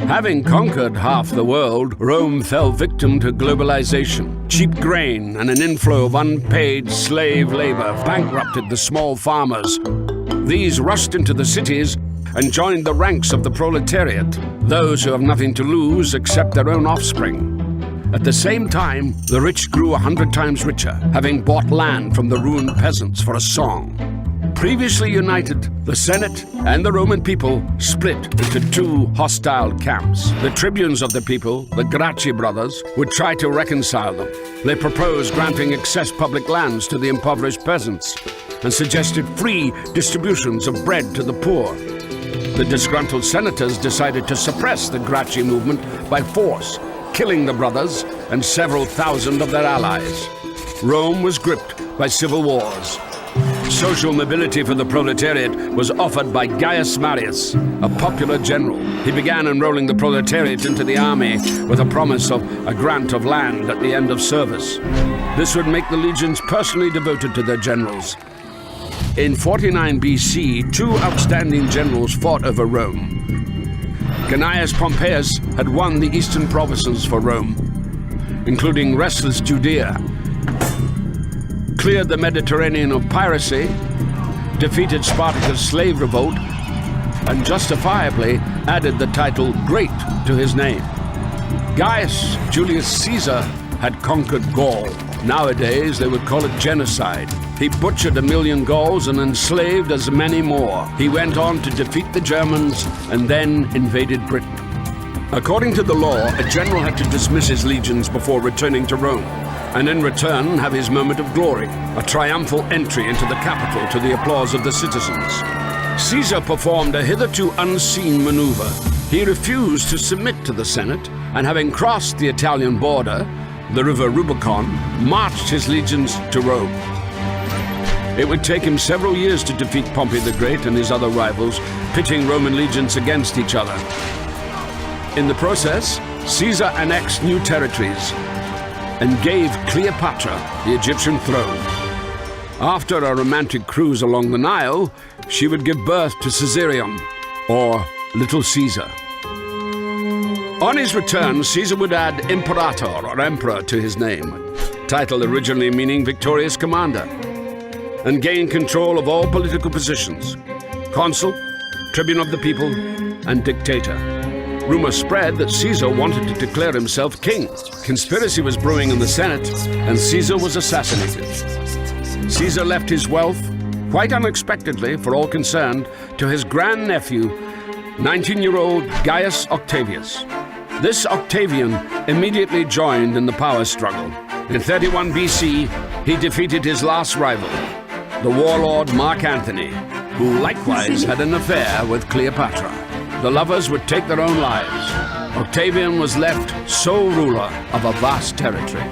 Having conquered half the world, Rome fell victim to globalization. Cheap grain and an inflow of unpaid slave labor bankrupted the small farmers. These rushed into the cities and joined the ranks of the proletariat, those who have nothing to lose except their own offspring. At the same time, the rich grew 100 times richer, having bought land from the ruined peasants for a song. Previously united, the Senate and the Roman people split into two hostile camps. The tribunes of the people, the Gracchi brothers, would try to reconcile them. They proposed granting excess public lands to the impoverished peasants and suggested free distributions of bread to the poor. The disgruntled senators decided to suppress the Gracchi movement by force, killing the brothers and several thousand of their allies. Rome was gripped by civil wars. Social mobility for the proletariat was offered by Gaius Marius, a popular general. He began enrolling the proletariat into the army with a promise of a grant of land at the end of service. This would make the legions personally devoted to their generals. In 49 BC, two outstanding generals fought over Rome. Gnaeus Pompeius had won the eastern provinces for Rome, including restless Judea, cleared the Mediterranean of piracy, defeated Spartacus' slave revolt, and justifiably added the title Great to his name. Gaius Julius Caesar had conquered Gaul. Nowadays, they would call it genocide. He butchered 1 million Gauls and enslaved as many more. He went on to defeat the Germans and then invaded Britain. According to the law, a general had to dismiss his legions before returning to Rome, and in return have his moment of glory, a triumphal entry into the capital to the applause of the citizens. Caesar performed a hitherto unseen maneuver. He refused to submit to the Senate, and having crossed the Italian border, the river Rubicon, marched his legions to Rome. It would take him several years to defeat Pompey the Great and his other rivals, pitting Roman legions against each other. In the process, Caesar annexed new territories and gave Cleopatra the Egyptian throne. After a romantic cruise along the Nile, she would give birth to Caesarion, or Little Caesar. On his return, Caesar would add Imperator, or Emperor, to his name, title originally meaning victorious commander, and gain control of all political positions: consul, tribune of the people, and dictator. Rumors spread that Caesar wanted to declare himself king. Conspiracy was brewing in the Senate, and Caesar was assassinated. Caesar left his wealth, quite unexpectedly for all concerned, to his grandnephew, 19-year-old Gaius Octavius. This Octavian immediately joined in the power struggle. In 31 BC, he defeated his last rival, the warlord Mark Antony, who likewise had an affair with Cleopatra. The lovers would take their own lives. Octavian was left sole ruler of a vast territory.